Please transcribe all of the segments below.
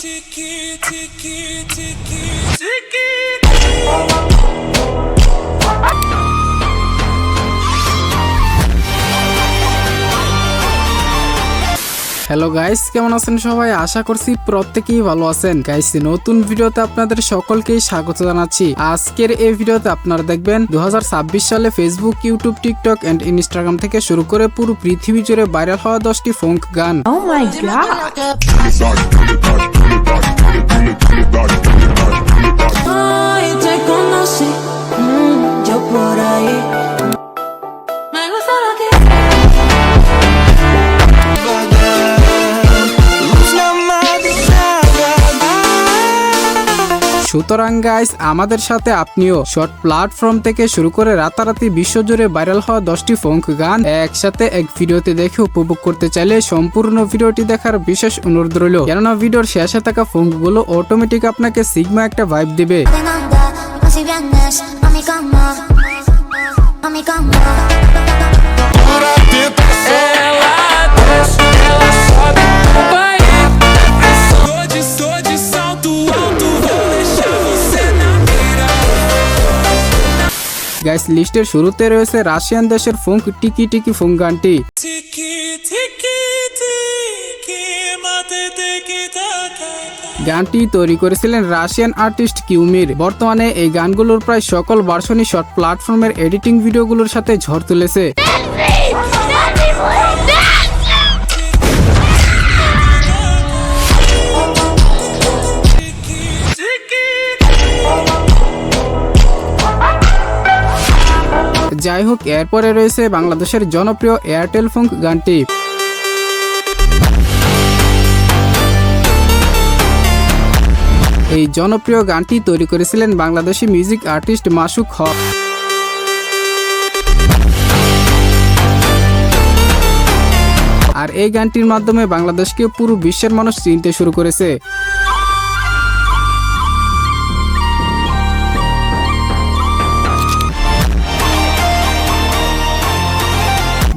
Hello guys, কেমন আছেন সবাই? আশা করছি প্রত্যেকেই ভালো আছেন। গাইস, নতুন ভিডিওতে আপনাদের সকলকেই স্বাগত জানাচ্ছি। আজকের এই ভিডিওতে আপনারা দেখবেন 2026 সালে Facebook, YouTube, TikTok and Instagram থেকে শুরু করে পুরো পৃথিবী জুড়ে ভাইরাল হওয়া 10টি ফোক গান। Oh my god! Ay, te conocí, yo por ahí. Me gusta lo que সুতরাং গাইস, আমাদের সাথে আপনিও শর্ট প্ল্যাটফর্ম থেকে শুরু করে রাতারাতি বিশ্বজুড়ে ভাইরাল হওয়া 10টি ফোক গান একসাথে এক ভিডিওতে দেখে উপভোগ করতে চাইলে সম্পূর্ণ ভিডিওটি দেখার বিশেষ অনুরোধ রইল, কেননা ভিডিওর শেষে থাকা ফোক গুলো অটোমেটিক আপনাকে সিগমা একটা ভাইব দিবে। গাইস, লিস্টের শুরুতে রয়েছে রাশিয়ান দেশের ফোক টিকি টিকি ফোক গানটি। গানটি তৈরি করেছিলেন রাশিয়ান আর্টিস্ট কিউমির। বর্তমানে এই গানগুলোর প্রায় সকল ভার্সনই শর্ট প্ল্যাটফর্মের এডিটিং ভিডিওগুলোর সাথে ঝড় তুলেছে। যাই হোক, এরপরে রয়েছে বাংলাদেশের জনপ্রিয় এয়ারটেল ফোক গানটি। এই জনপ্রিয় গানটি তৈরি করেছিলেন বাংলাদেশি মিউজিক আর্টিস্ট মাসুক হক। আর এই গানটির মাধ্যমে বাংলাদেশকে পুরো বিশ্বের মানুষ চিনতে শুরু করেছে।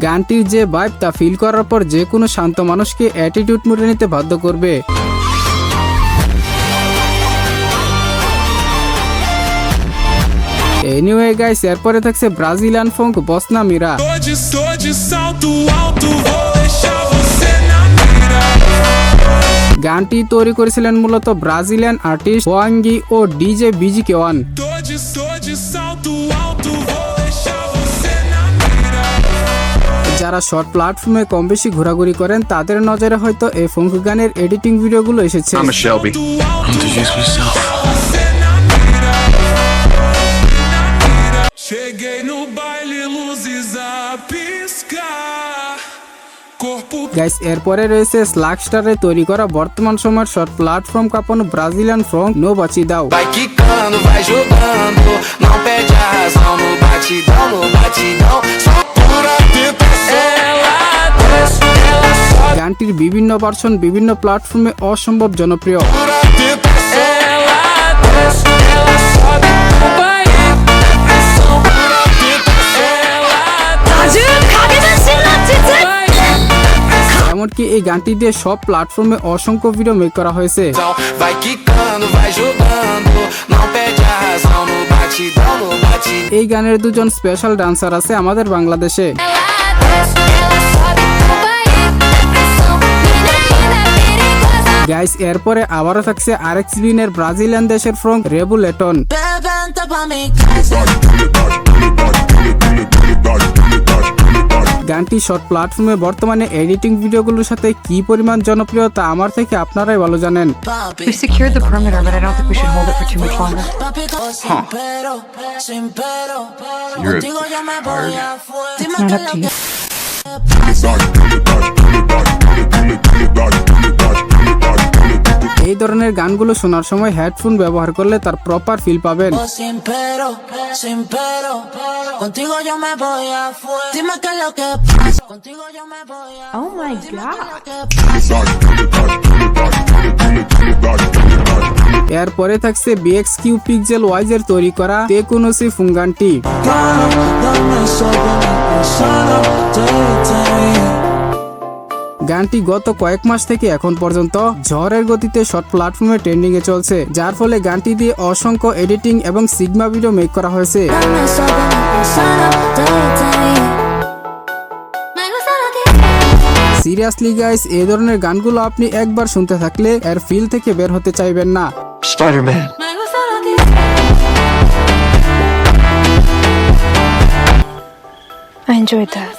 গানটির যে ভাইব তা ফিল করার পর যে কোনো শান্ত মানুষকে অ্যাটিটিউড মোডে নিতে বাধ্য করবে। এনিওয়ে গাইস, এরপরে থাকছে ব্রাজিলিয়ান ফোক বসনা মিরা। গানটি তৈরি করেছিলেন মূলত ব্রাজিলিয়ান আর্টিস্ট ওয়াঙ্গি ও ডিজে বিজি কেওয়ান। যারা শর্ট প্ল্যাটফর্মে কম বেশি ঘোরাঘুরি করেন তাদের নজরে হয়তো এই ফোক গানের এডিটিং ভিডিওগুলো এসেছে। গাইস, এরপরে রয়েছে স্লাগস্টারে তৈরি করা বর্তমান সময়ের শর্ট প্ল্যাটফর্ম কাঁপানো ব্রাজিলিয়ান ফোক নো বাচি দাও। গানটির বিভিন্ন ভার্সন বিভিন্ন প্ল্যাটফর্মে অসম্ভব জনপ্রিয়। এমনকি এই গানটি দিয়ে সব প্ল্যাটফর্মে অসংখ্য ভিডিও মেক করা হয়েছে। এই গানের দুজন স্পেশাল ডান্সার আছে আমাদের বাংলাদেশে। গাইস, এরপরে আবারও থাকছে আরএক্সবিনের ব্রাজিলিয়ান দেশের ফোক রেবুলেটন। গানটি শর্ট প্ল্যাটফর্মে বর্তমানে এডিটিং ভিডিওগুলোর সাথে কি পরিমাণ জনপ্রিয় তা আমার থেকে আপনারাই ভালো জানেন। We secured the perimeter, but I don't think we should hold it for too much longer. You're tired. It's not up to you. এই ধরনের গানগুলো শোনার সময় হেডফোন ব্যবহার করলে তার প্রপার ফিল পাবেন। Oh my god! এরপরে থাকছে BXQ পিক্সেল ওয়াইজের তৈরি করা তে কোনোসি ফোক গানটি। গানটি গত কয়েক মাস থেকে এখন পর্যন্ত ঝড়ের গতিতে শর্ট প্ল্যাটফর্মে ট্রেন্ডিং এ চলছে, যার ফলে গানটি দিয়ে অসংখ্য এডিটিং এবং সিগমা ভিডিও মেক করা হয়েছে। Dame eso de mi persona, me gusta lo que seriously guys, এই ধরনের গানগুলো আপনি একবার শুনতে থাকলে এর ফিল থেকে বের হতে চাইবেন না। Spider-Man. me gusta lo que I enjoyed that.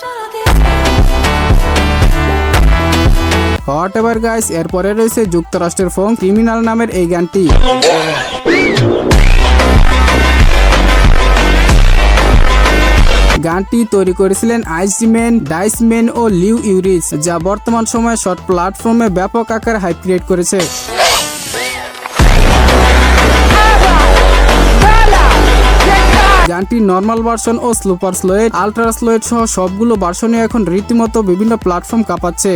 What ever guys, এরপরে রয়েছে যুক্তরাষ্ট্রের ফোং ক্রিমিনাল নামের এই গানটি। গানটি তৈরি করেছিলেন আইসম্যান, ডাইসম্যান ও লিউ ইউরিস, যা বর্তমান সময়ে শর্ট প্ল্যাটফর্মে ব্যাপক আকারে হাইপ ক্রিয়েট করেছে। গানটি নর্মাল ভার্সন ও সুপার স্লোয়েড, আলট্রা স্লোয়েড সহ সবগুলো ভার্সনে এখন রীতিমতো বিভিন্ন প্ল্যাটফর্ম কাঁপাচ্ছে।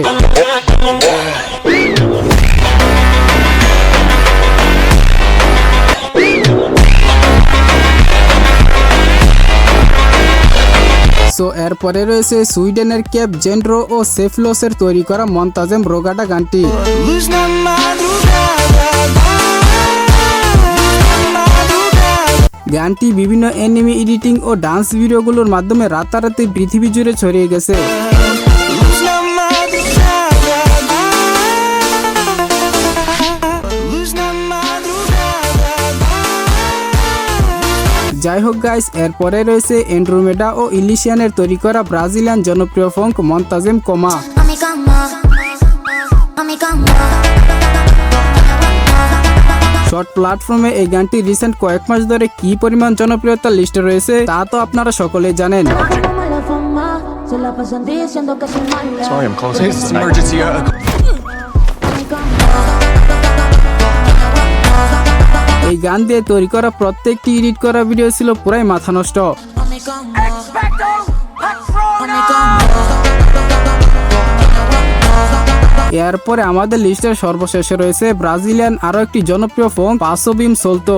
সো এরপরে রয়েছে সুইডেনের ক্যাপ জেন্ড্রো ও সেফলোসের তৈরি করা মন্তাজেম রোগাটা গানটি। গানটি বিভিন্ন অ্যানিমে এডিটিং ও ডান্স ভিডিওগুলোর মাধ্যমে রাতারাতি পৃথিবী জুড়ে ছড়িয়ে গেছে। যাই হোক গাইস, এরপরে রয়েছে এন্ড্রোমেডা ও ইলিশিয়ানের তৈরি করা ব্রাজিলিয়ান জনপ্রিয় ফঙ্ক মন্তাজেম কমা। a mi cama, a mi cama. Short প্ল্যাটফর্মে এই গানটি রিসেন্ট কয়েক মাস ধরে কি পরিমাণ জনপ্রিয়তার লিস্টে রয়েছে তা তো আপনারা সকলেই জানেন। Como la fama, se la pasan diciendo que soy mala. Sorry, I'm closing. This is emergency. A mi cama. এই গান দিয়ে তৈরি করা প্রত্যেকটি এডিট করা ভিডিও ছিল পুরাই মাথা নষ্ট। A mi cama. A mi cama. এরপরে আমাদের লিস্টের সর্বশেষে রয়েছে ব্রাজিলিয়ান আরো একটি জনপ্রিয় ফোন পাসো বিম সোলতো।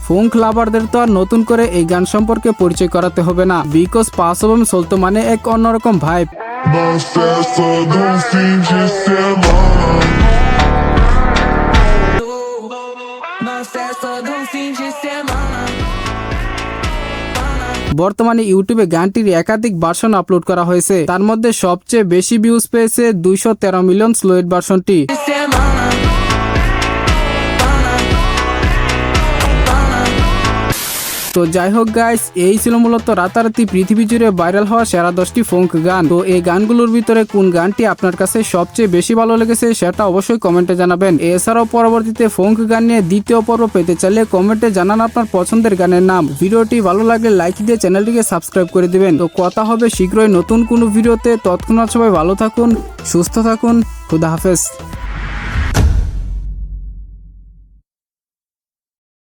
ফোঙ্ক লাভারদের তো আর নতুন করে এই গান সম্পর্কে পরিচয় করাতে হবে না, বিকজ পাসো বিম সোলতো মানে এক অন্যরকম vibe. Mais festa do fim de semana. বর্তমানে ইউটিউবে গানটির একাধিক ভার্সন আপলোড করা হয়েছে, তার মধ্যে সবচেয়ে বেশি ভিউজ পেয়েছে 213 মিলিয়ন স্লোয়েড ভার্সনটি। তো যাই হোক গাইস, এই ছিল মূলত রাতারাতি পৃথিবী জুড়ে ভাইরাল হওয়া সেরা 10টি ফোঙ্ক গান। তো এই গানগুলোর ভিতরে কোন গানটি আপনার কাছে সবচেয়ে বেশি ভালো লেগেছে সেটা অবশ্যই কমেন্টে জানাবেন। এছাড়াও পরবর্তীতে ফোঙ্ক গান নিয়ে দ্বিতীয় পর্ব পেতে চাইলে কমেন্টে জানান আপনার পছন্দের গানের নাম। ভিডিওটি ভালো লাগলে লাইক দিয়ে চ্যানেলটিকে সাবস্ক্রাইব করে দিবেন। তো কথা হবে শীঘ্রই নতুন কোনো ভিডিওতে, তৎক্ষণাৎ সবাই ভালো থাকুন, সুস্থ থাকুন, খুদা হাফেজ।